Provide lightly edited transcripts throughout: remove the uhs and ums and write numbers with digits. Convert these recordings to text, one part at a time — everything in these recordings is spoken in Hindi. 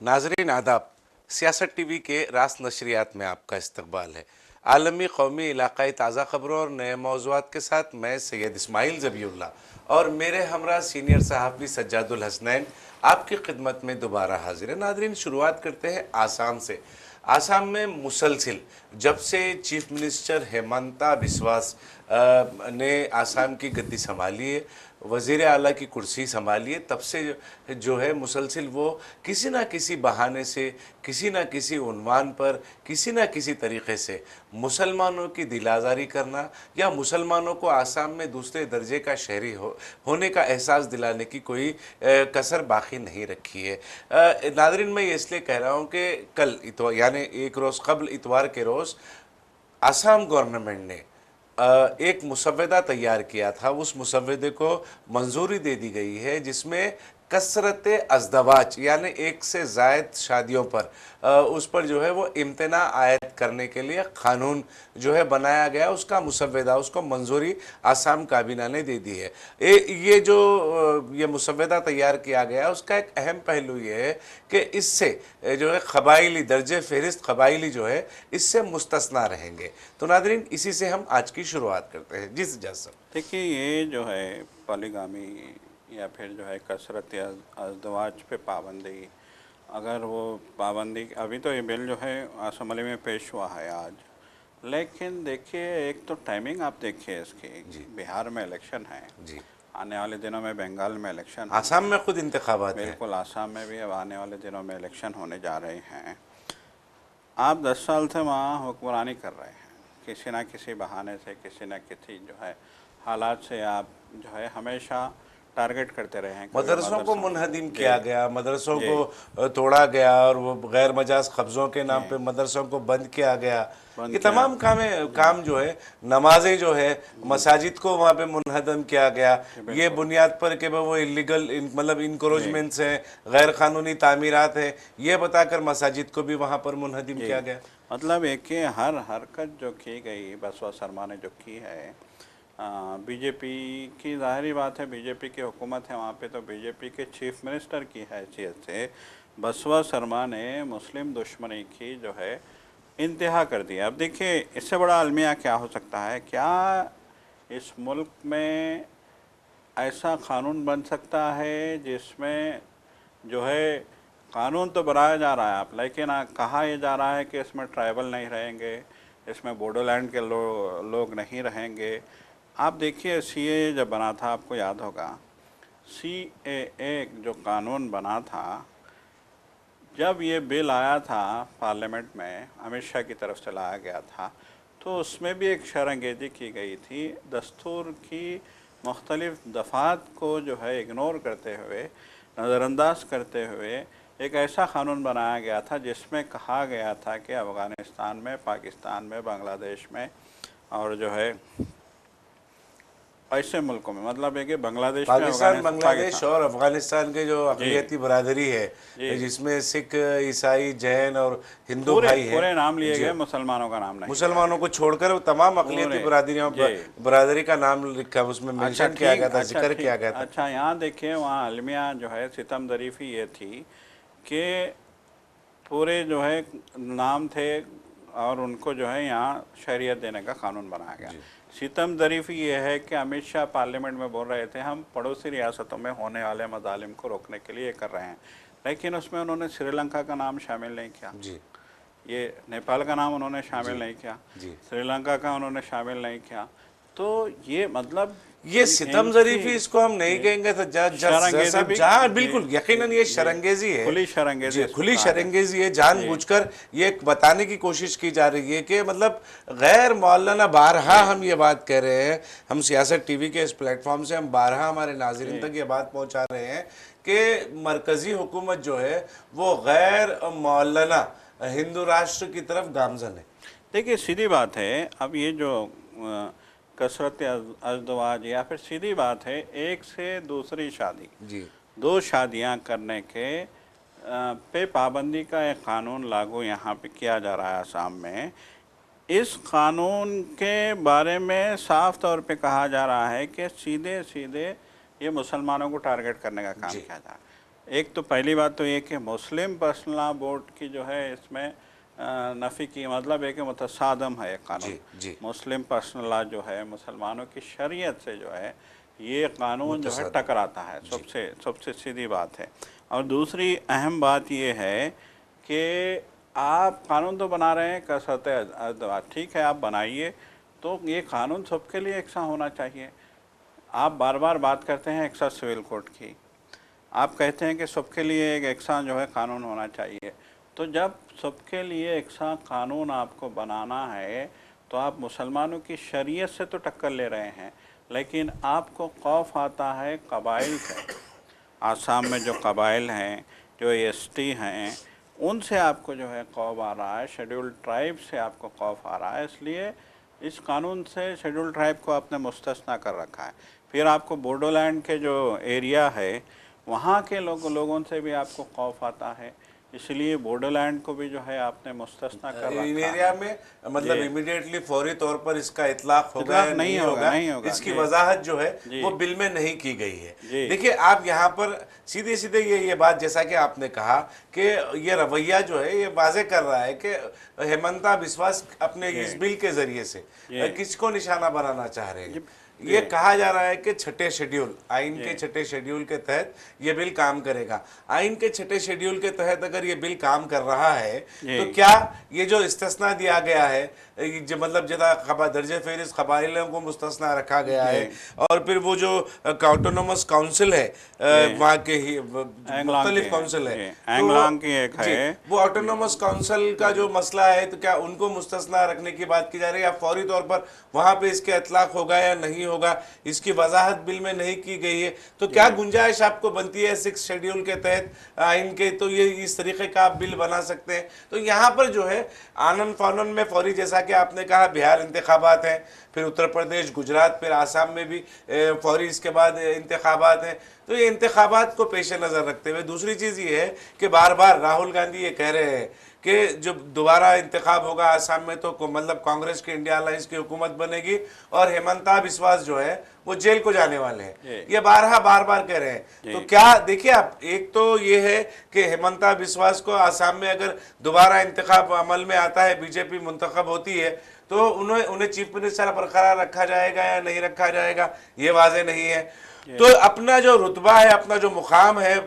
नाजरीन आदाब, सियासत टीवी के रास नशरियात में आपका इस्तकबाल है। आलमी, कौमी, इलाकाई ताज़ा खबरों और नए मौज़ूआत के साथ मैं सैयद इस्माइल ज़बीउल्लाह और मेरे हमरा सीनियर सहाफ़ी सज्जादुल हसनैन आपकी खिदमत में दोबारा हाजिर है। नाजरीन, शुरुआत करते हैं आसाम से। आसाम में मुसलसिल जब से चीफ मिनिस्टर हेमंता बिस्वास ने आसाम की गद्दी संभाली है, वज़ीर आला की कुर्सी संभाली है, तब से जो है मुसलसिल वो किसी ना किसी बहाने से, किसी ना किसी उन्वान पर, किसी ना किसी तरीक़े से मुसलमानों की दिलाजारी करना या मुसलमानों को आसाम में दूसरे दर्जे का शहरी होने का एहसास दिलाने की कोई कसर बाकी नहीं रखी है। नादरीन, मैं ये इसलिए कह रहा हूँ कि कल इतवार यानी एक रोज़ कबल इतवार के रोज़ असम गवर्नमेंट ने एक मुसव्वदा तैयार किया था। उस मुसव्वदे को मंजूरी दे दी गई है जिसमें कसरत अज़दवाज यानी एक से ज़ायद शादियों पर उस पर जो है वो इम्तना आयद करने के लिए क़ानून जो है बनाया गया, उसका मुसव्वदा, उसको मंजूरी आसाम काबीना ने दे दी है। ये जो ये मुसव्वदा तैयार किया गया, उसका एक अहम पहलू ये है कि इससे जो है क़बाइली दर्जे फ़हरिस्त क़बाइली जो है इससे मुस्तस्ना रहेंगे। तो नादरीन, इसी से हम आज की शुरुआत करते हैं। जिस जैसा देखिए, ये जो है पॉलीगामी या फिर जो है कसरत या अज़दवाज पे पाबंदी, अगर वो पाबंदी अभी तो ये बिल जो है असम्बली में पेश हुआ है आज, लेकिन देखिए एक तो टाइमिंग आप देखिए इसकी, बिहार में इलेक्शन है जी, आने वाले दिनों में, बंगाल में इलेक्शन आसाम में खुद इंतखाबात है। बिल्कुल, आसाम में भी अब आने वाले दिनों में इलेक्शन होने जा रहे हैं। आप 10 साल से वहाँ हुक्मरानी कर रहे हैं, किसी न किसी बहाने से, किसी न किसी जो है हालात से आप जो है हमेशा टारगेट करते रहे हैं। मदरसों को मुनहदिम किया गया, मदरसों को तोड़ा गया और वो गैर मजाज कब्ज़ों के नाम पे मदरसों को बंद किया गया। ये तमाम काम जो है, नमाजें जो है, मसाजिद को वहाँ पे मुनहदम किया गया, ये बुनियाद पर कि वो इलीगल मतलब इंक्रोचमेंट्स हैं, गैर कानूनी तामीरात हैं, ये बताकर मसाजिद को भी वहाँ पर मुनहदम किया गया। मतलब एक हर हरकत जो की गई बसवा शर्मा ने जो की है, बीजेपी की ज़ाहिरी बात है, बीजेपी की हुकूमत है वहाँ पे, तो बीजेपी के चीफ मिनिस्टर की हैसियत से बसवा शर्मा ने मुस्लिम दुश्मनी की जो है इंतहा कर दिया। अब देखिए, इससे बड़ा अलमिया क्या हो सकता है? क्या इस मुल्क में ऐसा क़ानून बन सकता है जिसमें जो है कानून तो बनाया जा रहा है आप, लेकिन कहा यह जा रहा है कि इसमें ट्राइबल नहीं रहेंगे, इसमें बोडोलैंड के लोग नहीं रहेंगे। आप देखिए, सीएए जब बना था, आपको याद होगा, सीएए जो कानून बना था, जब ये बिल आया था पार्लियामेंट में, अमित शाह की तरफ से लाया गया था, तो उसमें भी एक शरंगेज़ी की गई थी। दस्तूर की मुख्तलिफ दफ़ात को जो है इग्नोर करते हुए, नज़रअंदाज करते हुए एक ऐसा क़ानून बनाया गया था जिसमें कहा गया था कि अफ़गानिस्तान में, पाकिस्तान में, बांग्लादेश में और जो है ऐसे मुल्कों में, मतलब है कि बांग्लादेश में, पाकिस्तान, बांग्लादेश और अफगानिस्तान के जो अक़लियती बरादरी है जिसमें सिख, ईसाई, जैन और हिंदू भाई हैं, पूरे नाम लिए गए, मुसलमानों का नाम नहीं, मुसलमानों को छोड़कर तमाम अक़लियती बरादरी का नाम लिखा, उसमें मेंशन किया गया था, जिक्र किया गया था। अच्छा, यहाँ देखिए, वहाँ अलमिया जो है सितम ज़रीफ़ी ये थी कि पूरे जो है नाम थे और उनको जो है यहाँ शरीयत देने का कानून बनाया गया। सितम ज़रीफ़ी ये है कि अमित शाह पार्लियामेंट में बोल रहे थे हम पड़ोसी रियासतों में होने वाले मज़ालिम को रोकने के लिए कर रहे हैं, लेकिन उसमें उन्होंने श्रीलंका का नाम शामिल नहीं किया, ये नेपाल का नाम उन्होंने शामिल नहीं किया, श्रीलंका का उन्होंने शामिल नहीं किया। तो ये मतलब ये सितम ज़रीफ़ी इसको हम नहीं कहेंगे, तो जहाँ बिल्कुल यकीनन ये शरंगेज़ी है, खुली शरंगेज़ी है। जानबूझकर ये बताने की कोशिश की जा रही है कि मतलब गैर मौलाना, बारहा हम ये बात कह रहे हैं, हम सियासत टीवी के इस प्लेटफॉर्म से हम बारहा हमारे नाज़रीन तक ये बात पहुँचा रहे हैं कि मरकज़ी हुकूमत जो है वो गैर मौलाना हिंदू राष्ट्र की तरफ गामज़न है। देखिए, सीधी बात है, अब ये जो कसरत अज़दवाज या फिर सीधी बात है, एक से दूसरी शादी, दो शादियां करने के पे पाबंदी का एक क़ानून लागू यहाँ पे किया जा रहा है आसाम में। इस क़ानून के बारे में साफ तौर पे कहा जा रहा है कि सीधे सीधे ये मुसलमानों को टारगेट करने का काम किया जा रहा है। एक तो पहली बात तो ये कि मुस्लिम पर्सनल लॉ बोर्ड की जो है इसमें नफ़ी की मतलब है कि मुतसादम है ये कानून। जी जी। मुस्लिम पर्सनल लॉ जो है मुसलमानों की शरीयत से जो है ये कानून जो है मुतसादिम। टकराता है, जी सबसे सबसे सीधी बात है। और दूसरी अहम बात ये है कि आप कानून तो बना रहे हैं कसरत अदवा, ठीक है आप बनाइए, तो ये कानून सबके लिए एक सा होना चाहिए। आप बार बार बात करते हैं एक सा सिविल कोड की, आप कहते हैं कि सबके लिए एक सा जो है कानून होना चाहिए। तो जब सबके लिए एक सा कानून आपको बनाना है तो आप मुसलमानों की शरीयत से तो टक्कर ले रहे हैं, लेकिन आपको खौफ आता है कबाइल से। आसाम में जो कबाइल हैं, जो एसटी हैं, उनसे आपको जो है खौफ आ रहा है, शेड्यूल्ड ट्राइब से आपको खौफ आ रहा है, इसलिए इस कानून से शेड्यूल्ड ट्राइब को आपने मुस्तस्ना कर रखा है। फिर आपको बोडोलैंड के जो एरिया है वहाँ के लोगों से भी आपको खौफ आता है, इसलिए बोडोलैंड को भी जो है आपने मुस्तस्ना कर इन रखा एरिया है। में मतलब जी, इमीडिएटली फौरी तौर पर इसका इतलाक होगा इतलाक या नहीं नहीं होगा, होगा, नहीं होगा। इसकी जी वजाहत जो है जी वो बिल में नहीं की गई है। जी देखिए आप यहाँ पर सीधे सीधे ये बात जैसा कि आपने कहा कि ये रवैया जो है ये वाजे कर रहा है कि हेमंता बिस्वास अपने जी इस बिल के जरिए से जी किसको निशाना बनाना चाह रहे हैं। जी ये जी कहा जा रहा है कि छठे शेड्यूल, आइन जी के छठे शेड्यूल के तहत ये बिल काम करेगा। आइन के छठे शेड्यूल के तहत अगर ये बिल काम कर रहा है जी तो क्या ये जो इस्तिस्ना दिया गया है, ये जो मतलब जदा दर्जे फेरिस्त कबाइलों को मुस्तना रखा गया जी है, और फिर वो जो ऑटोनोमस काउंसिल है जी वहाँ के ही एंगलांग की मुख्तलिफ है काउंसिल है, जी, तो एंगलांग की एक जी है। वो ऑटोनोमस काउंसिल का जो मसला है तो क्या उनको मुस्तना रखने की बात की जा रही है, या फौरी तौर पर वहाँ पे इसके इतलाक होगा या नहीं होगा, इसकी वजाहत बिल में नहीं की गई है। तो क्या जी गुंजाइश आपको बनती है सिक्स शेड्यूल के तहत आइन के, तो ये इस तरीके का आप बिल बना सकते हैं। तो यहाँ पर जो है आनन फानन में फौरी, जैसा कि आपने कहा बिहार इंतखाबात हैं, फिर उत्तर प्रदेश, गुजरात, फिर आसाम में भी फौरी इसके बाद इंतखाबात हैं। तो ये इंतखाबात को पेश नज़र रखते हुए दूसरी चीज़ ये है कि बार बार राहुल गांधी ये कह रहे हैं कि जब दोबारा इंतखाब होगा आसाम में तो मतलब कांग्रेस की इंडिया अलायंस की हुकूमत बनेगी और हेमंता बिस्वास जो है वो जेल को जाने वाले हैं। जी ये बार बार कह रहे हैं। जी तो क्या देखिए आप, एक तो ये है कि हेमंता बिस्वास को आसाम में अगर दोबारा इंतखाब अमल में आता है, बीजेपी मुंतखब होती है, तो उन्हें चीफ मिनिस्टर बरकरार रखा जाएगा या नहीं रखा जाएगा ये वाजे नहीं है। जी तो अपना जो रुतबा है, अपना जो मुकाम है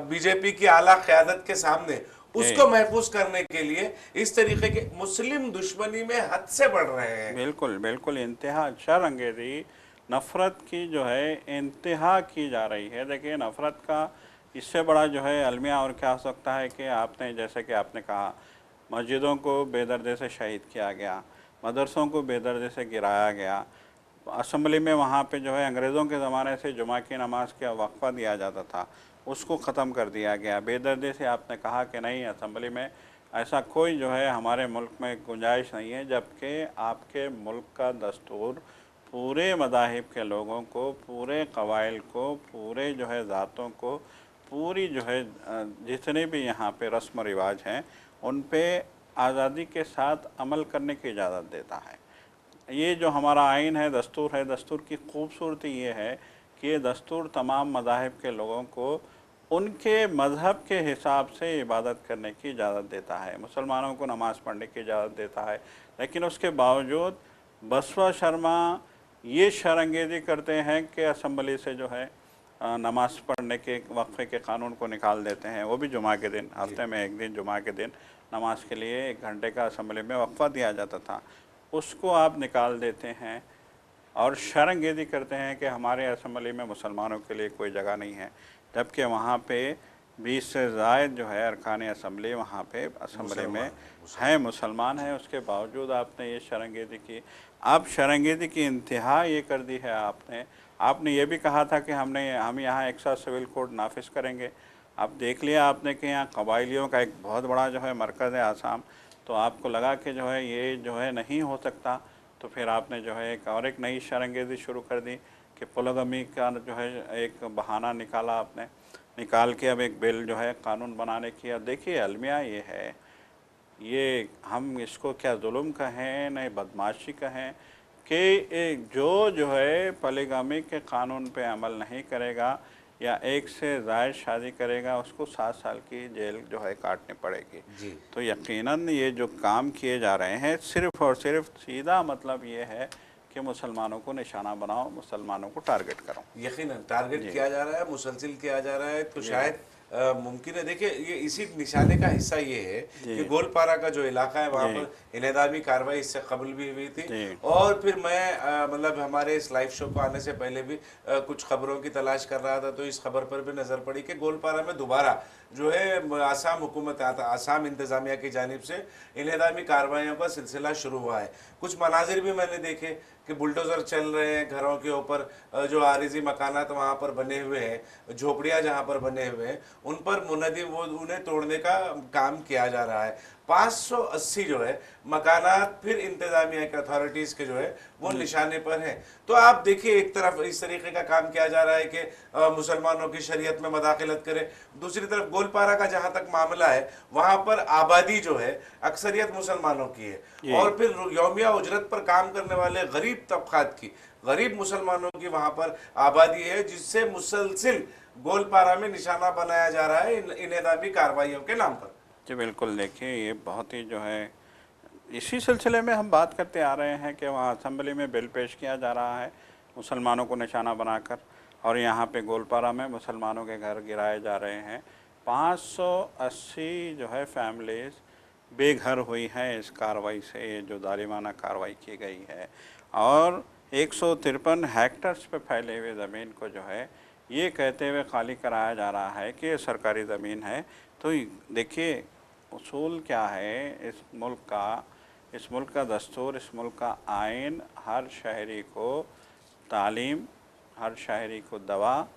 बीजेपी की आला क़यादत के सामने, उसको जी महफूज करने के लिए इस तरीके के मुस्लिम दुश्मनी में हद से बढ़ रहे हैं। बिल्कुल बिल्कुल इंतहा शरअंगेज़ी नफ़रत की जो है इंतहा की जा रही है। देखिए नफ़रत का इससे बड़ा जो है अलमिया और क्या हो सकता है कि आपने जैसे कि आपने कहा मस्जिदों को बेदर्दे से शहीद किया गया, मदरसों को बेदर्दे से गिराया गया, असम्बली में वहाँ पे जो है अंग्रेज़ों के ज़माने से जुमा की नमाज का वक्फ़ा दिया जाता था, उसको ख़त्म कर दिया गया। बेदर्दी से आपने कहा कि नहीं असम्बली में ऐसा कोई जो है हमारे मुल्क में गुंजाइश नहीं है, जबकि आपके मुल्क का दस्तूर पूरे मज़ाहिब के लोगों को, पूरे कबाइल को, पूरे जो है ज़ातों को, पूरी जो है जितने भी यहाँ पे रस्म व रिवाज हैं उन पे आज़ादी के साथ अमल करने की इजाज़त देता है। ये जो हमारा आइन है, दस्तूर की खूबसूरती ये है कि ये दस्तूर तमाम मज़ाहिब के लोगों को उनके मज़हब के हिसाब से इबादत करने की इजाज़त देता है। मुसलमानों को नमाज़ पढ़ने की इजाज़त देता है, लेकिन उसके बावजूद बसवा शर्मा ये शरअंगेज़ी करते हैं कि असम्बली से जो है नमाज़ पढ़ने के वक्फ़े के कानून को निकाल देते हैं, वो भी जुमा के दिन, हफ्ते में एक दिन जुमा के दिन नमाज के लिए 1 घंटे का असम्बली में वक्फ़ा दिया जाता था, उसको आप निकाल देते हैं और शरअंगेज़ी करते हैं कि हमारे असम्बली में मुसलमानों के लिए कोई जगह नहीं है, जबकि वहाँ पे 20 से ज़ायद जो है अरकान असम्बली वहाँ पे असम्बली में हैं, मुसलमान हैं, उसके बावजूद आपने ये शरअंगेज़ी की। आप शरअंगेज़ी की इंतहा ये कर दी है आपने ये भी कहा था कि हम यहाँ एक साथ सिविल कोड नाफिज करेंगे। अब देख लिया आपने कि यहाँ कबाइलियों का एक बहुत बड़ा जो है मरकज़ है आसाम, तो आपको लगा कि जो है ये जो है नहीं हो सकता, तो फिर आपने जो है एक नई शरअंगेज़ी शुरू कर दी कि पोलोगमी का जो है एक बहाना निकाला आपने, निकाल के अब एक बिल जो है कानून बनाने की। अब देखिए अलमिया ये है, ये हम इसको क्या जुल्म कहें नहीं बदमाशी कहें कि जो है पोलीगामी के कानून पे अमल नहीं करेगा, या एक से ज़ायद शादी करेगा उसको 7 साल की जेल जो है काटनी पड़ेगी। जी। तो यकीनन ये जो काम किए जा रहे हैं सिर्फ़ और सिर्फ सीधा मतलब ये है कि मुसलमानों को निशाना बनाओ, मुसलमानों को टारगेट करो। यकीनन टारगेट जी, किया जा रहा है, मुसलसिल किया जा रहा है, तो जी, शायद मुमकिन है। देखिए, ये इसी निशाने का हिस्सा ये है जी, कि गोलपारा का जो इलाका है वहाँ जी, पर इनेदामी कार्रवाई इससे कबल भी हुई थी। जी, और फिर मैं मतलब हमारे इस लाइव शो को आने से पहले भी कुछ खबरों की तलाश कर रहा था, तो इस खबर पर भी नज़र पड़ी कि गोलपारा में दोबारा जो है आसाम हुकूमत आसाम इंतज़ामिया की जानिब से इनेदामी कार्रवाइयों का सिलसिला शुरू हुआ है। कुछ मनाजिर भी मैंने देखे कि बुलडोज़र चल रहे हैं घरों के ऊपर, जो आरिजी मकानात वहाँ पर बने हुए हैं, झोपड़ियाँ जहाँ पर बने हुए हैं, उन पर मुनहदिम वो उन्हें तोड़ने का काम किया जा रहा है। 580 जो है मकानात फिर इंतजामिया के अथॉरिटीज़ के जो है वो निशाने पर हैं। तो आप देखिए, एक तरफ इस तरीके का काम किया जा रहा है कि मुसलमानों की शरीयत में मदाखलत करें, दूसरी तरफ गोलपारा का जहाँ तक मामला है वहाँ पर आबादी जो है अक्सरियत मुसलमानों की है। जी, और फिर यौमिया उजरत पर काम करने वाले गरीब तबकात की, गरीब मुसलमानों की वहाँ पर आबादी है, जिससे मुसलसिल गोलपारा में निशाना बनाया जा रहा है इनेदामी कार्रवाइयों के नाम पर। जी, बिल्कुल। देखिए, ये बहुत ही जो है इसी सिलसिले में हम बात करते आ रहे हैं कि वहाँ असेंबली में बिल पेश किया जा रहा है मुसलमानों को निशाना बनाकर, और यहाँ पे गोलपारा में मुसलमानों के घर गिराए जा रहे हैं। 580 जो है फैमिलीज़ बेघर हुई हैं इस कार्रवाई से, ये जो जालिमाना कार्रवाई की गई है। और 153 हेक्टर्स पे फैले हुए ज़मीन को जो है ये कहते हुए खाली कराया जा रहा है कि ये सरकारी ज़मीन है। तो देखिए, उसूल क्या है इस मुल्क का दस्तूर, इस मुल्क का आइन हर शहरी को तालीम, हर शहरी को दवा,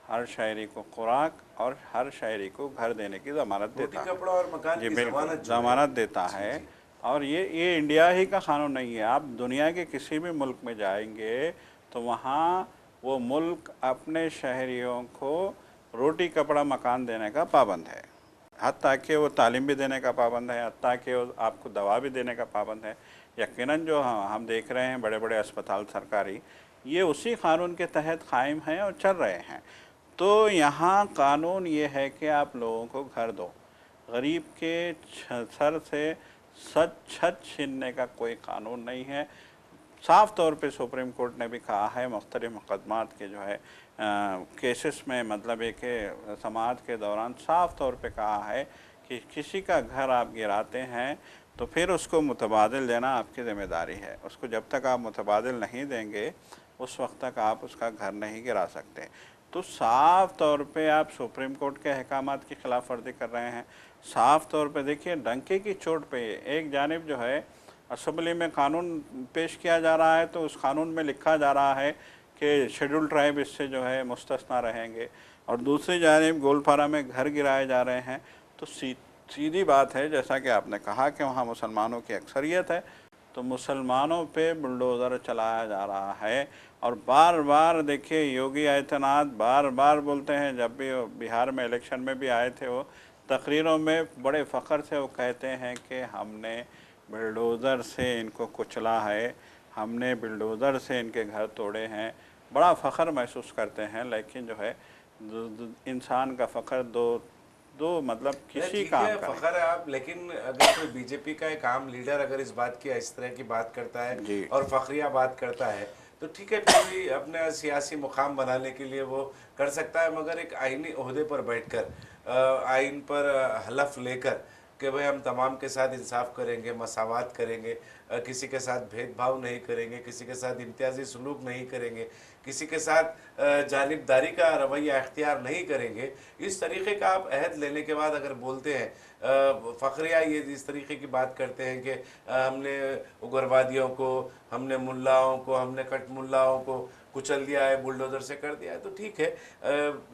हर शहरी को खुराक और हर शहरी को घर देने की ज़मानत रोटी देता है। कपड़ा और मकान जी, की बिल्कुल, जमानत जो है। ज़मानत देता जी है। जी। और ये इंडिया ही का कानून नहीं है। आप दुनिया के किसी भी मुल्क में जाएंगे तो वहाँ वो मुल्क अपने शहरियों को रोटी कपड़ा मकान देने का पाबंद है, हत्ता कि वो तालीम भी देने का पाबंद है, हत्ता कि वो आपको दवा भी देने का पाबंद है। यकीनन जो हम देख रहे हैं बड़े बड़े अस्पताल सरकारी, ये उसी कानून के तहत कायम हैं और चल रहे हैं। तो यहाँ कानून ये है कि आप लोगों को घर दो, गरीब के सर से छत छीनने का कोई कानून नहीं है। साफ़ तौर पे सुप्रीम कोर्ट ने भी कहा है मुख्तलिफ मुकदमात के जो है केसेस में, मतलब एक समाअत के दौरान साफ़ तौर पे कहा है कि किसी का घर आप गिराते हैं तो फिर उसको मुतबादिल देना आपकी ज़िम्मेदारी है। उसको जब तक आप मुतबादिल नहीं देंगे उस वक्त तक आप उसका घर नहीं गिरा सकते। तो साफ़ तौर पे आप सुप्रीम कोर्ट के अहकामात की खिलाफ वर्जी कर रहे हैं। साफ़ तौर पे देखिए, डंके की चोट पे एक जानिब जो है असेंबली में कानून पेश किया जा रहा है तो उस कानून में लिखा जा रहा है कि शेड्यूल ट्राइब इससे जो है मुस्तस्ना रहेंगे, और दूसरी जानिब गोलपारा में घर गिराए जा रहे हैं। तो सीधी बात है, जैसा कि आपने कहा कि वहाँ मुसलमानों की अक्सरियत है, तो मुसलमानों पे बुलडोज़र चलाया जा रहा है। और बार बार देखिए, योगी आदित्यनाथ बार बार बोलते हैं, जब भी वो बिहार में इलेक्शन में भी आए थे, वो तकरीरों में बड़े फ़ख्र से वो कहते हैं कि हमने बुलडोज़र से इनको कुचला है, हमने बुलडोज़र से इनके घर तोड़े हैं। बड़ा फ़ख्र महसूस करते हैं, लेकिन जो है इंसान का फ़ख्र दो मतलब नहीं, किसी ठीक काम है, का नहीं। फखर है आप, लेकिन अगर कोई बीजेपी का एक आम लीडर अगर इस बात की इस तरह की बात करता है जी, और फखरिया बात करता है, तो ठीक है, फिर भी अपने सियासी मुकाम बनाने के लिए वो कर सकता है। मगर एक आईनी ओहदे पर बैठकर आइन पर हलफ लेकर कि भाई हम तमाम के साथ इंसाफ करेंगे, मसावत करेंगे, किसी के साथ भेदभाव नहीं करेंगे, किसी के साथ इम्तियाजी सलूक नहीं करेंगे, किसी के साथ जानिबदारी का रवैया अख्तियार नहीं करेंगे, इस तरीके का आप अहद लेने के बाद अगर बोलते हैं, फ़खरिया ये इस तरीके की बात करते हैं कि हमने उग्रवादियों को, हमने मुल्लाओं को, हमने कट मुल्लाओं को कुचल दिया है, बुलडोज़र से कर दिया है, तो ठीक है,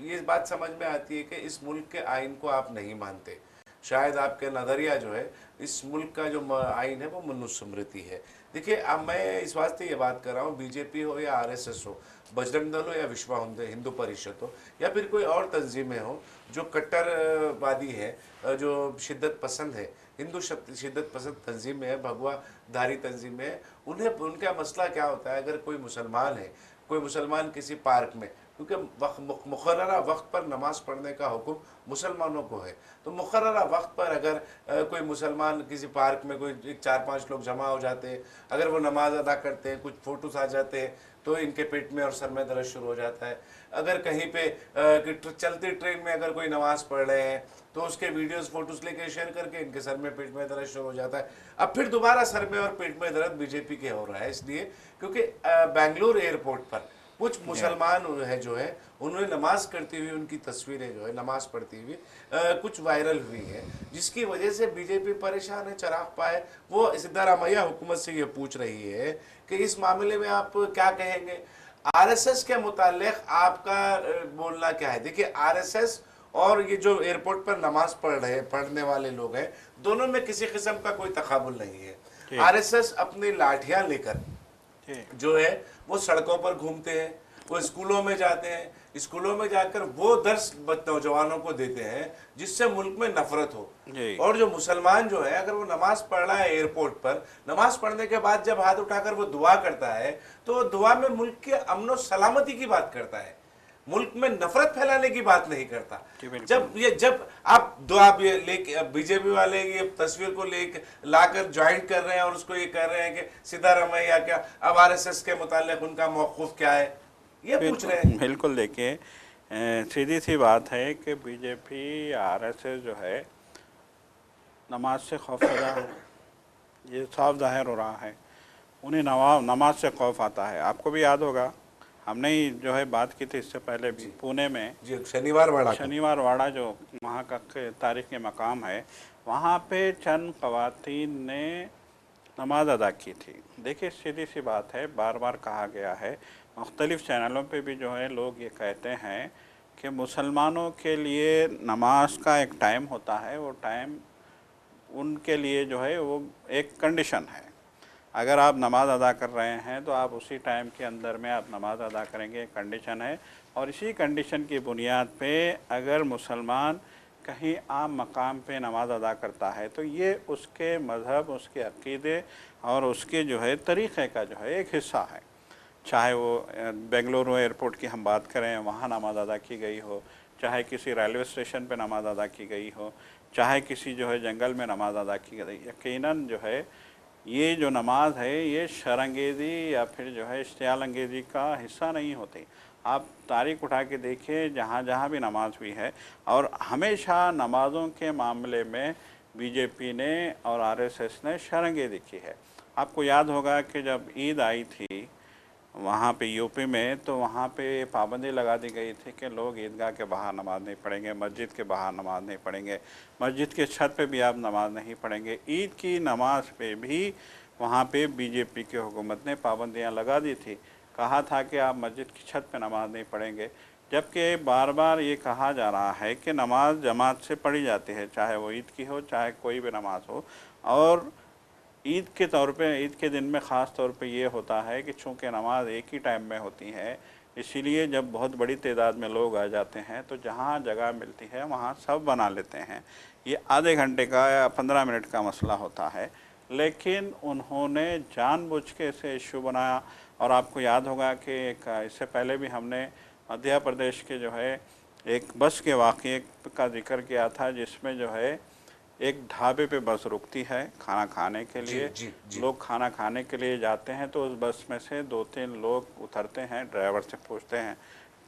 ये बात समझ में आती है कि इस मुल्क के आइन को आप नहीं मानते। शायद आपके नज़रिया जो है, इस मुल्क का जो आइन है वो मनुस्मृति है। देखिए, अब मैं इस वास्ते ये बात कर रहा हूँ, बीजेपी हो या आरएसएस हो, बजरंग दल हो या विश्व हिंदू परिषद हो, या फिर कोई और तंजीमें हो जो कट्टरवादी है, जो शिद्दत पसंद है, हिंदू शिद्दत पसंद तंजीमें है, भगवाधारी तंजीमें है, उन्हें उनका मसला क्या होता है? अगर कोई मुसलमान है, कोई मुसलमान किसी पार्क में क्योंकि मुकर्ररा वक्त पर नमाज पढ़ने का हुक्म मुसलमानों को है। तो मुकर्ररा वक्त पर अगर कोई मुसलमान किसी पार्क में कोई 4-5 लोग जमा हो जाते हैं, अगर वो नमाज अदा करते हैं, कुछ फ़ोटोस आ जाते हैं, तो इनके पेट में और सर में दर्द शुरू हो जाता है। अगर कहीं पे चलती ट्रेन में अगर कोई नमाज पढ़ रहे हैं, तो उसके वीडियोस फोटोस लेके शेयर करके इनके सर में पेट में दर्द शुरू हो जाता है। अब फिर दोबारा सर में और पेट में दर्द बीजेपी के हो रहा है, इसलिए क्योंकि बेंगलुरु एयरपोर्ट पर कुछ मुसलमान है जो है, उन्होंने नमाज करती हुई उनकी तस्वीरें जो है नमाज पढ़ती हुई कुछ वायरल हुई है, जिसकी वजह से बीजेपी परेशान है। चिराग पाए वो सिद्धारामैया हुकूमत से ये पूछ रही है कि इस मामले में आप क्या कहेंगे। आरएसएस के मुतालिक आपका बोलना क्या है। देखिए, आरएसएस और ये जो एयरपोर्ट पर नमाज पढ़ने वाले लोग हैं, दोनों में किसी किस्म का कोई तकाबुल नहीं है। आरएसएस अपनी लाठियां लेकर जो है वो सड़कों पर घूमते हैं, वो स्कूलों में जाते हैं, स्कूलों में जाकर वो दर्स नौजवानों को देते हैं जिससे मुल्क में नफरत हो। और जो मुसलमान जो है, अगर वो नमाज पढ़ रहा है एयरपोर्ट पर, नमाज पढ़ने के बाद जब हाथ उठाकर वो दुआ करता है, तो वो दुआ में मुल्क के अमन और सलामती की बात करता है, मुल्क में नफरत फैलाने की बात नहीं करता। जब आप दुआ लेके बीजेपी वाले ये तस्वीर को लेकर लाकर ज्वाइन कर रहे हैं और उसको ये कह रहे हैं कि सिद्धारामैया क्या, अब आरएसएस के मुतालिक उनका मौक़िफ़ क्या है, ये पूछ रहे हैं। बिल्कुल, देखिए सीधी सी बात है कि बीजेपी आरएसएस जो है नमाज से खौफज़दा है, ये साफ जाहिर हो रहा है। उन्हें नमाज से खौफ आता है। आपको भी याद होगा, हमने ही जो है बात की थी इससे पहले भी, पुणे में शनिवार वाड़ा जो वहाँ का तारीख़ी मकाम है, वहाँ पे चंद ख़वातीन ने नमाज अदा की थी। देखिए सीधी सी बात है, बार बार कहा गया है, मुख्तलिफ़ चैनलों पे भी जो है लोग ये कहते हैं कि मुसलमानों के लिए नमाज का एक टाइम होता है, वो टाइम उनके लिए जो है वो एक कंडीशन है। अगर आप नमाज़ अदा कर रहे हैं तो आप उसी टाइम के अंदर में आप नमाज़ अदा करेंगे, एक कंडीशन है। और इसी कंडीशन की बुनियाद पे अगर मुसलमान कहीं आम मकाम पे नमाज़ अदा करता है तो ये उसके मज़हब, उसके अक़ीदे और उसके जो है तरीक़े का जो है एक हिस्सा है। चाहे वो बेंगलुरु एयरपोर्ट की हम बात करें, वहाँ नमाज़ अदा की गई हो, चाहे किसी रेलवे स्टेशन पे नमाज़ अदा की गई हो, चाहे किसी जो है जंगल में नमाज़ अदा की गई, यकीनन जो है ये जो नमाज है ये शरंगेज़ी या फिर जो है इश्तियाल अंगेज़ी का हिस्सा नहीं होती। आप तारीख़ उठा के देखिए, जहाँ जहाँ भी नमाज हुई है, और हमेशा नमाज़ों के मामले में बीजेपी ने और आरएसएस ने शरंगेज़ी की है। आपको याद होगा कि जब ईद आई थी वहाँ पे यूपी में, तो वहाँ पे पाबंदी लगा दी गई थी कि लोग ईदगाह के बाहर नमाज़ नहीं पढ़ेंगे, मस्जिद के बाहर नमाज़ नहीं पढ़ेंगे, मस्जिद के छत पे भी आप नमाज़ नहीं पढ़ेंगे। ईद की नमाज पे भी वहाँ पे बीजेपी की हुकूमत ने पाबंदियाँ लगा दी थी, कहा था कि आप मस्जिद की छत पे नमाज़ नहीं पढ़ेंगे। जबकि बार बार ये कहा जा रहा है कि नमाज जमात से पढ़ी जाती है, चाहे वो ईद की हो चाहे कोई भी नमाज हो। और ईद के तौर पे, ईद के दिन में ख़ास तौर पे ये होता है कि चूँकि नमाज एक ही टाइम में होती है, इसीलिए जब बहुत बड़ी तादाद में लोग आ जाते हैं तो जहाँ जगह मिलती है वहाँ सब बना लेते हैं। ये आधे घंटे का या 15 मिनट का मसला होता है, लेकिन उन्होंने जानबूझ के इसे इशू बनाया। और आपको याद होगा कि इससे पहले भी हमने मध्य प्रदेश के जो है एक बस के वाक़ये का जिक्र किया था, जिसमें जो है एक ढाबे पे बस रुकती है खाना खाने के लिए। जी। लोग खाना खाने के लिए जाते हैं तो उस बस में से 2-3 लोग उतरते हैं, ड्राइवर से पूछते हैं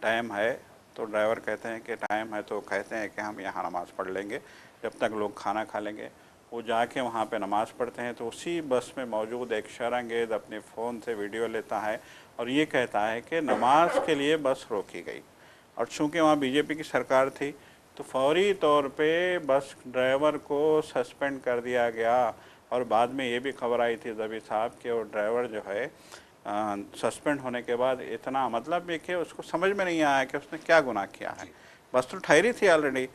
टाइम है, तो ड्राइवर कहते हैं कि टाइम है, तो कहते हैं कि हम यहाँ नमाज़ पढ़ लेंगे जब तक लोग खाना खा लेंगे। वो जाके वहाँ पे नमाज़ पढ़ते हैं, तो उसी बस में मौजूद एक शरंगेज़ अपने फ़ोन से वीडियो लेता है और ये कहता है कि नमाज के लिए बस रोकी गई। और चूँकि वहाँ बीजेपी की सरकार थी तो फौरी तौर पे बस ड्राइवर को सस्पेंड कर दिया गया। और बाद में ये भी खबर आई थी ज़बी साहब कि वो ड्राइवर जो है सस्पेंड होने के बाद इतना, मतलब ये कि उसको समझ में नहीं आया कि उसने क्या गुनाह किया है, बस तो ठहरी थी ऑलरेडी,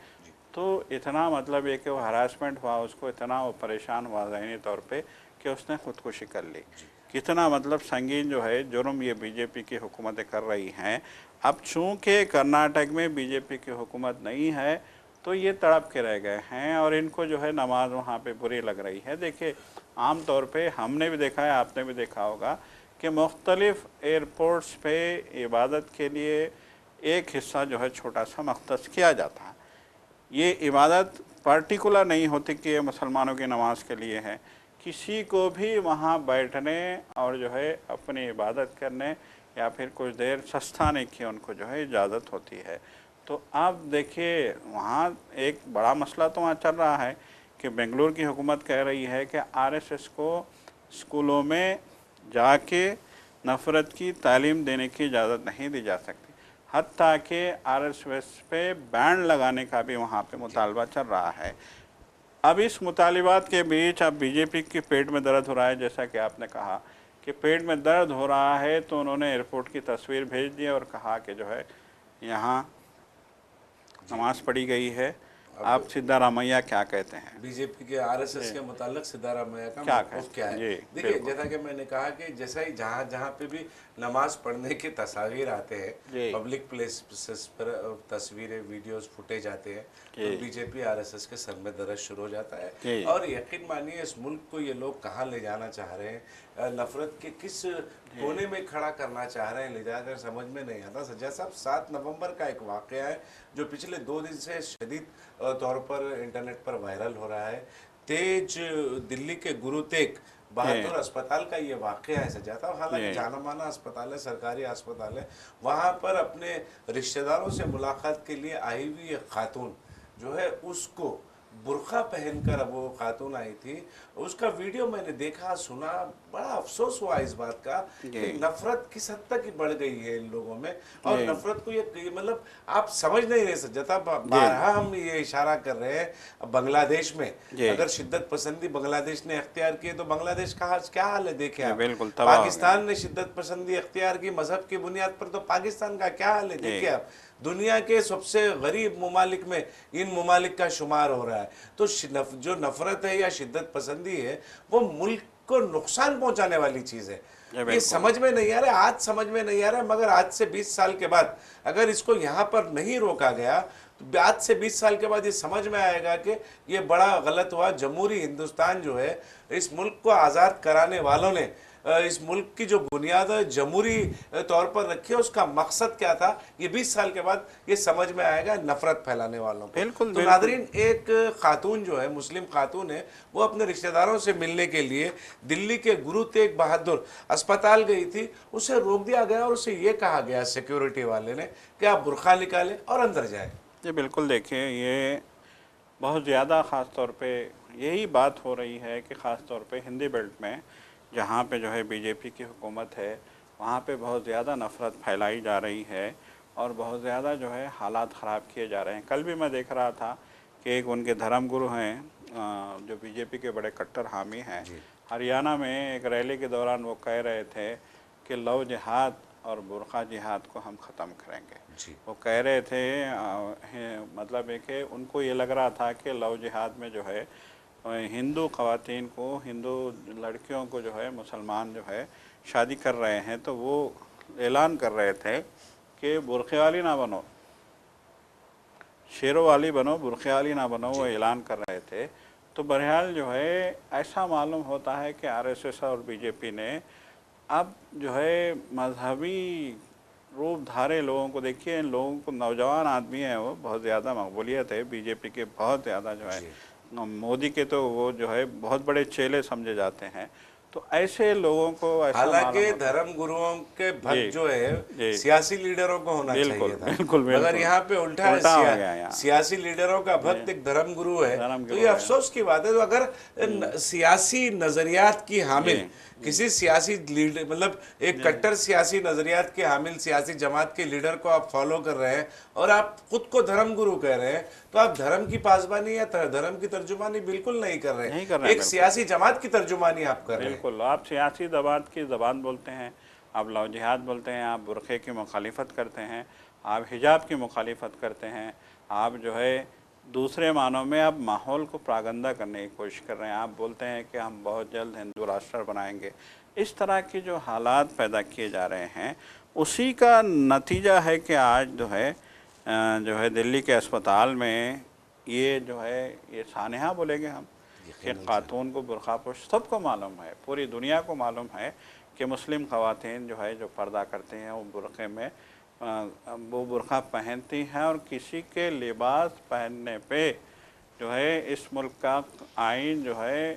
तो इतना मतलब ये कि वो हरासमेंट हुआ, उसको इतना वो परेशान हुआ ज़हनी तौर पे कि उसने ख़ुदकुशी कर ली। कितना मतलब संगीन जो है जुर्म ये बीजेपी की हुकूमतें कर रही हैं। अब चूँकि कर्नाटक में बीजेपी की हुकूमत नहीं है तो ये तड़प के रह गए हैं और इनको जो है नमाज वहाँ पे बुरी लग रही है। देखिए आम तौर पे हमने भी देखा है, आपने भी देखा होगा कि मुख्तलिफ़ एयरपोर्ट्स पे इबादत के लिए एक हिस्सा जो है छोटा सा मख्तस किया जाता है। ये इबादत पर्टिकुलर नहीं होती कि ये मुसलमानों की नमाज के लिए है, किसी को भी वहाँ बैठने और जो है अपनी इबादत करने या फिर कुछ देर सस्ताने की उनको जो है इजाज़त होती है। तो आप देखिए वहाँ एक बड़ा मसला तो वहाँ चल रहा है कि बेंगलुरु की हुकूमत कह रही है कि आरएसएस को स्कूलों में जाके नफ़रत की तालीम देने की इजाज़त नहीं दी जा सकती, हत्ता कि आरएसएस पे बैन लगाने का भी वहाँ पे मुतालबा चल रहा है। अब इस मुतालिबात के बीच अब बीजेपी के पेट में दर्द हो रहा है, जैसा कि आपने कहा कि पेट में दर्द हो रहा है, तो उन्होंने एयरपोर्ट की तस्वीर भेज दी और कहा कि जो है यहाँ नमाज़ पढ़ी गई है। आप सिद्धारामैया क्या कहते हैं? बीजेपी के आरएसएस के मुताल्लिक सिद्धारामैया का क्या मौक़िफ़ क्या है? जी, देखिए, बिल्कुल। जैसा कि मैंने कहा कि जैसा ही जहाँ जहाँ पे भी नमाज पढ़ने के तस्वीर आते हैं, जी। पब्लिक प्लेसेस पर तस्वीरें, वीडियोस, फुटेज आते हैं, तो जी। बीजेपी आरएसएस के सर में दर्द शुरू हो जाता है। जी। और यकीन मानिए, इस मुल्क को ये लोग कहाँ ले जाना चाह रहे हैं, नफ़रत के किस कोने में खड़ा करना चाह रहे हैं, ले जाकर समझ में नहीं आता। सज्जा साहब, 7 नवंबर का एक वाक़या है जो पिछले 2 दिन से शदीद तौर पर इंटरनेट पर वायरल हो रहा है। तेज दिल्ली के गुरु तेग बहादुर अस्पताल का ये वाक़या है सज्जा साहब। हालांकि जी। जाना माना अस्पताल है, सरकारी अस्पताल है, वहाँ पर अपने रिश्तेदारों से मुलाकात के लिए आई हुई एक खातून जो है, उसको बुर्का पहनकर अब वो खातून आई थी, उसका वीडियो मैंने देखा, सुना, बड़ा अफसोस हुआ इस बात का कि नफरत किस हद तक बढ़ गई है इन लोगों में। और नफरत को ये मतलब आप समझ नहीं रहे सज्जता, बारहा हम ये इशारा कर रहे हैं। अब बांग्लादेश में अगर शिद्दत पसंदी बांग्लादेश ने अख्तियार की तो बांग्लादेश का क्या हाल है देखे आप। बिल्कुल पाकिस्तान ने शिद्दत पसंदी अख्तियार की मजहब की बुनियाद पर, तो पाकिस्तान का क्या हाल है देखिए आप। दुनिया के सबसे गरीब ममालिक में इन ममालिक का शुमार हो रहा है। तो जो नफरत है या शिद्दत पसंदी है, वो मुल्क को नुकसान पहुंचाने वाली चीज़ है। ये समझ में नहीं आ रहा है, आज समझ में नहीं आ रहा है, मगर आज से 20 साल के बाद अगर इसको यहाँ पर नहीं रोका गया तो आज से 20 साल के बाद ये समझ में आएगा कि ये बड़ा गलत हुआ। जमहूरी हिंदुस्तान जो है, इस मुल्क को आज़ाद कराने वालों ने इस मुल्क की जो बुनियाद जमहूरी तौर पर रखी है, उसका मकसद क्या था, ये 20 साल के बाद ये समझ में आएगा नफरत फैलाने वालों को। बिल्कुल, तो नादरीन, एक खातून जो है, मुस्लिम खातून है, वो अपने रिश्तेदारों से मिलने के लिए दिल्ली के गुरु तेग बहादुर अस्पताल गई थी। उसे रोक दिया गया और उसे ये कहा गया सिक्योरिटी वाले ने कि आप बुर्का निकालें और अंदर जाएं। जी बिल्कुल, देखिए ये बहुत ज़्यादा ख़ास तौर पे यही बात हो रही है कि ख़ास तौर पे हिंदी बेल्ट में जहाँ पे जो है बीजेपी की हुकूमत है, वहाँ पे बहुत ज़्यादा नफ़रत फैलाई जा रही है और बहुत ज़्यादा जो है हालात ख़राब किए जा रहे हैं। कल भी मैं देख रहा था कि एक उनके धर्मगुरु हैं जो बीजेपी के बड़े कट्टर हामी हैं, हरियाणा में एक रैली के दौरान वो कह रहे थे कि लव जिहाद और बुर्का जिहाद को हम ख़त्म करेंगे। वो कह रहे थे मतलब है कि उनको ये लग रहा था कि लव जिहाद में जो है हिंदू ख़वातीन को, हिंदू लड़कियों को जो है मुसलमान जो है शादी कर रहे हैं, तो वो ऐलान कर रहे थे कि बुर्खे वाली ना बनो, शेरों वाली बनो, बुर्खे वाली ना बनो, वो ऐलान कर रहे थे। तो बहरहाल जो है ऐसा मालूम होता है कि आरएसएस और बीजेपी ने अब जो है मजहबी रूप धारे लोगों को, देखिए इन लोगों को, नौजवान आदमी हैं, वो बहुत ज़्यादा मकबूलियत है बीजेपी के, बहुत ज़्यादा जो है मोदी के तो वो जो है बहुत बड़े चेले समझे जाते हैं। तो ऐसे लोगों को हालांकि धर्म गुरुओं के भक्त जो है सियासी लीडरों को होना चाहिए था, मगर यहाँ पे उल्टा है, सियासी लीडरों का भक्त एक धर्म गुरु है। तो ये अफसोस की बात है। तो अगर सियासी नजरियात की हामिल किसी सियासी लीडर, मतलब एक कट्टर सियासी नजरियात के हामिल सियासी जमात के लीडर को आप फॉलो कर रहे हैं और आप खुद को धर्म गुरु कह रहे हैं, तो आप धर्म की पासबानी या धर्म की तर्जुमानी बिल्कुल नहीं कर रहे हैं, एक सियासी जमात की तर्जुमानी आप कर रहे हैं। बिल्कुल, आप सियासी जमात की ज़बान बोलते हैं, आप लव जिहाद बोलते हैं, आप बुरखे की मुखालिफत करते हैं, आप हिजाब की मुखालिफत करते हैं, आप जो है दूसरे मानों में आप माहौल को प्रागंदा करने की कोशिश कर रहे हैं। आप बोलते हैं कि हम बहुत जल्द हिंदू राष्ट्र बनाएंगे। इस तरह के जो हालात पैदा किए जा रहे हैं, उसी का नतीजा है कि आज जो है दिल्ली के अस्पताल में ये जो है ये सानेहा बोलेंगे हम कि खातून को बुरखापोश, सबको मालूम है, पूरी दुनिया को मालूम है कि मुस्लिम ख़वातीन जो है जो पर्दा करते हैं वो बुरखे में वो बुर्का पहनती हैं और किसी के लिबास पहनने पे जो है इस मुल्क का आइन जो है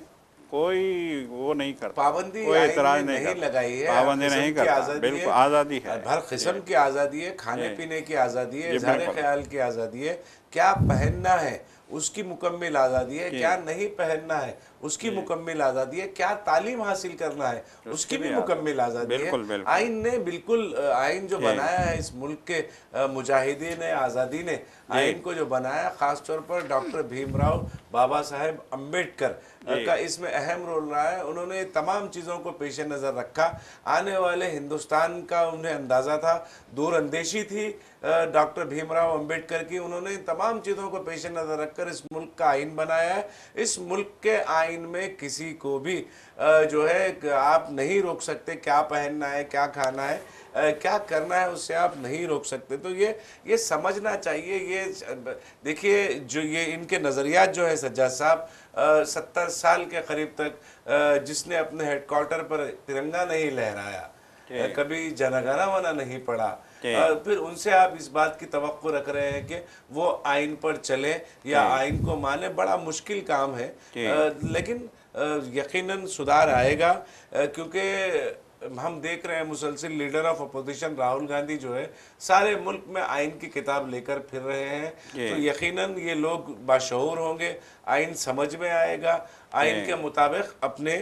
कोई वो नहीं करता, पाबंदी कोई आइन ने एतराज़ नहीं नहीं करता, लगाई है, हर पाबंदी किस्म नहीं की करता, आज़ादी बिल्कुल है, आज़ादी है। हर किस्म जी की आज़ादी है, खाने जी पीने की आज़ादी है, जी इज़हार बिल्कुल ख्याल की आज़ादी है, क्या पहनना है उसकी मुकम्मल आज़ादी है, जी क्या नहीं पहनना है उसकी जी मुकम्मल आज़ादी है, क्या तालीम हासिल करना है उसकी उसकी भी भी मुकम्मल आज़ादी, आज़ादी है। बिल्कुल बिल्कुल। आइन ने बिल्कुल आइन जो जी बनाया है इस मुल्क के मुजाहिदीन आज़ादी ने जी आइन को जो बनाया, ख़ास तौर पर डॉक्टर भीमराव बाबा साहेब अम्बेडकर जी का इसमें अहम रोल रहा है। उन्होंने तमाम चीज़ों को पेश नज़र रखा, आने वाले हिंदुस्तान का उन्हें अंदाज़ा था, दूरअंदेशी थी डॉक्टर भीमराव अंबेडकर की। उन्होंने तमाम चीज़ों को पेश नज़र रखकर इस मुल्क का आइन बनाया है। इस मुल्क के आइन में किसी को भी जो है आप नहीं रोक सकते, क्या पहनना है, क्या खाना है, क्या करना है, उससे आप नहीं रोक सकते। तो ये समझना चाहिए। ये देखिए, जो ये इनके नज़रियात जो है सज्जाद साहब, 70 साल के करीब तक जिसने अपने हेडक्वार्टर पर तिरंगा नहीं लहराया, जी कभी जनगणना वना नहीं पढ़ा, जी फिर उनसे आप इस बात की तवक्को रख रहे हैं कि वो आइन पर चले या जी आइन को माने, बड़ा मुश्किल काम है। जी लेकिन यकीनन सुधार आएगा, क्योंकि हम देख रहे हैं मुसलसल leader of opposition Rahul Gandhi जो है सारे मुल्क में आइन की किताब लेकर फिर रहे हैं। जी तो यकीनन ये लोग बाशऊर होंगे, आइन समझ में आएगा, आइन के जी मुताबिक अपने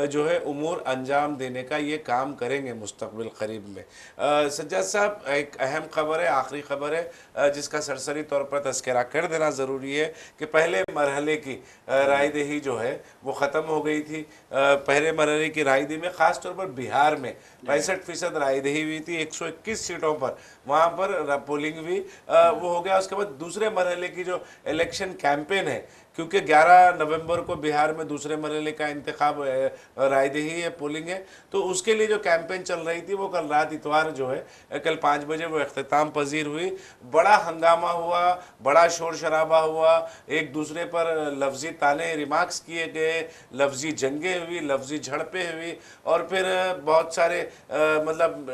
जो है उमूर अंजाम देने का ये काम करेंगे मुस्तकबिल करीब में। सज्जाद साहब, एक अहम खबर है, आखिरी खबर है, जिसका सरसरी तौर पर तस्करा कर देना ज़रूरी है कि पहले मरहले की रायदही जो है वो ख़त्म हो गई थी। पहले मरहले की रायदही में ख़ास तौर पर बिहार में जी 65% रायदही हुई थी, 121 सीटों पर वहाँ पर पोलिंग भी वो हो गया। उसके बाद दूसरे मरहले की जो इलेक्शन कैंपेन है, क्योंकि 11 नवंबर को बिहार में दूसरे मरहले का इंतखाब रायदही है, पोलिंग है, तो उसके लिए जो कैंपेन चल रही थी वो कल रात इतवार जो है कल 5 बजे वो अख्ताम पजीर हुई। बड़ा हंगामा हुआ, बड़ा शोर शराबा हुआ, एक दूसरे पर लफ्जी ताने रिमार्क्स किए गए, लफ्जी जंगें हुई, लफ्जी झड़पें हुई, और फिर बहुत सारे मतलब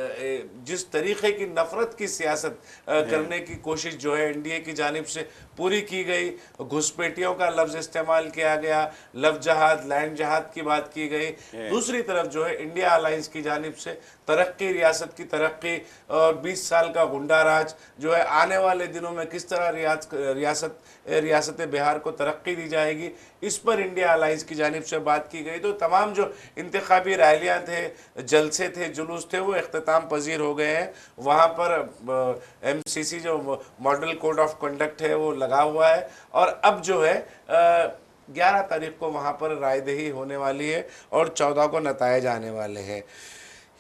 जिस तरीके की नफरत की सियासत करने की कोशिश जो है एनडीए की जानिब से पूरी की गई। घुसपैठियों का लफ्ज़ इस्तेमाल किया गया, लव जहाद, लैंड जहाद की बात की गई। जी दूसरी तरफ जो है इंडिया अलायंस की जानिब से तरक्की, रियासत की तरक्की और 20 साल का गुंडा राज जो है आने वाले दिनों में किस तरह रियासत बिहार को तरक्की दी जाएगी, इस पर इंडिया अलायंस की जानिब से बात की गई। तो तमाम जो इंतखाबी रैलियाँ थे, जलसे थे, जुलूस थे, वो अख्ताम पजीर हो गए हैं। वहाँ पर MCC जो मॉडल कोड ऑफ कंडक्ट है वो लगा हुआ है, और अब जो है 11 तारीख को वहाँ पर रायदही होने वाली है और 14 को नतायज आने वाले हैं।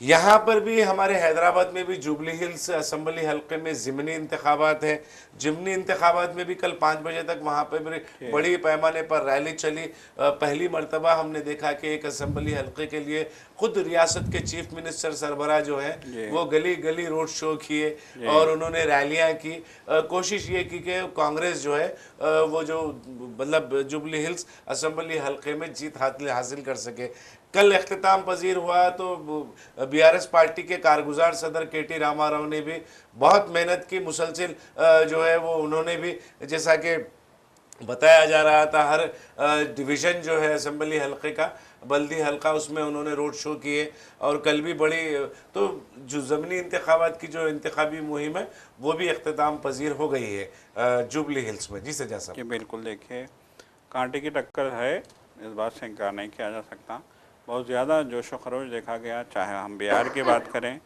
यहाँ पर भी हमारे हैदराबाद में भी जुबली हिल्स असम्बली हल्के में ज़िमनी इंतखाबात हैं। ज़िमनी इंतखाबात में भी कल 5 बजे तक वहाँ पर भी जी बड़ी पैमाने पर रैली चली। पहली मरतबा हमने देखा कि एक असम्बली हल्के के लिए खुद रियासत के चीफ मिनिस्टर सरबराह जो हैं जी वो गली गली रोड शो किए जी और उन्होंने रैलियाँ की। कोशिश ये की कि कांग्रेस जो है वो जो मतलब जुबली हिल्स असम्बली हल्के में जीत हासिल कर सके। कल अख्ताम पजीर हुआ तो BRS पार्टी के कारगुजार सदर KT रामाराव ने भी बहुत मेहनत की, मुसलसिल जो है वो उन्होंने भी, जैसा कि बताया जा रहा था, हर डिवीज़न जो है असम्बली हल्के का, बल्दी हल्का, उसमें उन्होंने रोड शो किए। और कल भी बड़ी तो जो ज़मीनी इंतखाबात की जो इंतखाबी मुहिम है वो भी अख्ताम पजीर हो गई है जुबली हिल्स में। जी सजा साहब। जी बिल्कुल। देखिए, कांटे की टक्कर है, इस बात से इनकार नहीं किया जा सकता। बहुत ज़्यादा जोश व खरोश देखा गया, चाहे हम बिहार की बात करें,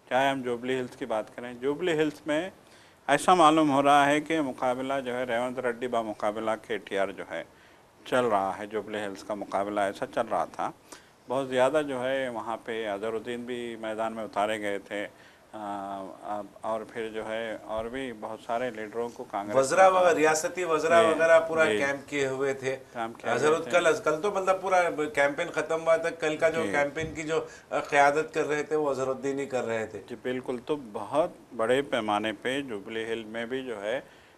चाहे हम जुबली हिल्स की बात करें। जुबली हिल्स में ऐसा मालूम हो रहा है कि मुकाबला जो है रेवंत रेड्डी बा मुकाबला KTR जो है चल रहा है। जुबली हिल्स का मुकाबला ऐसा चल रहा था। बहुत ज़्यादा जो है वहाँ पे अजहरुद्दीन भी मैदान में उतारे गए थे, और फिर जो है और भी बहुत सारे लीडरों को कांग्रेस वजरा वगैरह, रियासती वजरा जी वगैरह पूरा जी कैंप किए हुए थे। काम किए हुए जरूरत थे। कल तो मतलब पूरा कैंपेन खत्म हुआ था। कल का जो जी कैंपेन की जो क़यादत कर रहे थे वो अजहरुद्दीन ही कर रहे थे। जी बिल्कुल। तो बहुत बड़े पैमाने पे जुबली हिल में भी जो है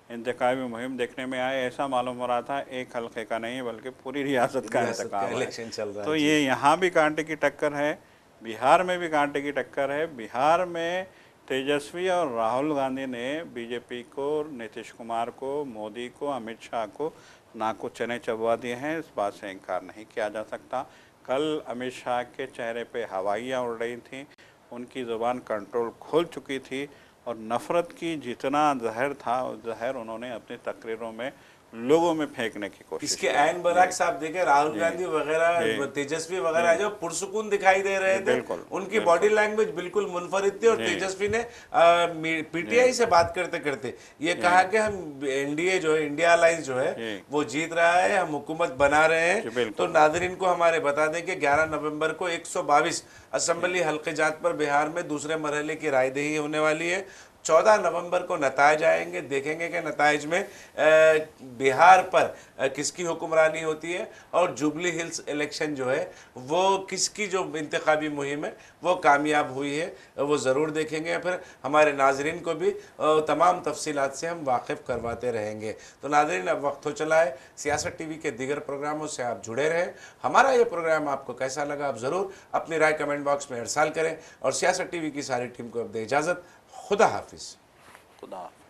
इंतखाबी मुहिम देखने में आए। ऐसा मालूम हो रहा था एक हल्के का नहीं बल्कि पूरी रियासत का रियासत का इंतखाब है। इलेक्शन चल रहा तो है। जी। ये यहाँ भी कांटे की टक्कर है, बिहार में भी कांटे की टक्कर है। बिहार में तेजस्वी और राहुल गांधी ने बीजेपी को, नीतीश कुमार को, मोदी को, अमित शाह को नाक को चने चबवा दिए हैं, इस बात से इनकार नहीं किया जा सकता। कल अमित शाह के चेहरे पे हवाइयाँ उड़ रही थीं, उनकी ज़ुबान कंट्रोल खोल चुकी थी और नफ़रत की जितना जहर था उस जहर उन्होंने अपनी तकरीरों में लोगों में फेंकने की कोशिश इसके की। ऐन बराक साहब देखे राहुल जी। गांधी वगैरह, जी। तेजस्वी वगैरह जो पुरसुकून दिखाई दे रहे थे, बिल्कुल, उनकी बिल्कुल। बॉडी लैंग्वेज बिल्कुल मुनफरिद थी। और जी। तेजस्वी ने पीटीआई से बात करते करते ये कहा कि हम एनडीए जो है, इंडिया अलायंस जो है जी। वो जीत रहा है, हम हुकूमत बना रहे जी, हैं। बिल्कुल। तो नादरीन को हमारे बता दें कि 11 नवंबर को 122 असेंबली हल्के जात पर बिहार में दूसरे मरहले की रायदही होने वाली है। 14 नवंबर को नताइज आएंगे, देखेंगे कि नताइज में बिहार पर किसकी हुक्मरानी होती है और जुबली हिल्स इलेक्शन जो है वो किसकी जो इंतखाबी मुहिम है वो कामयाब हुई है, वो ज़रूर देखेंगे। फिर हमारे नाजरीन को भी तमाम तफसीलात से हम वाकिफ़ करवाते रहेंगे। तो नाजरीन, अब वक्त हो चला है सियासत टीवी के दीगर प्रोग्रामों से आप जुड़े रहें। हमारा ये प्रोग्राम आपको कैसा लगा आप ज़रूर अपनी राय कमेंट बॉक्स में इरसाल करें और सियासत टीवी की सारी टीम को अब दे इजाज़त। खुदा हाफिज़। खुदा हाफ़िज़।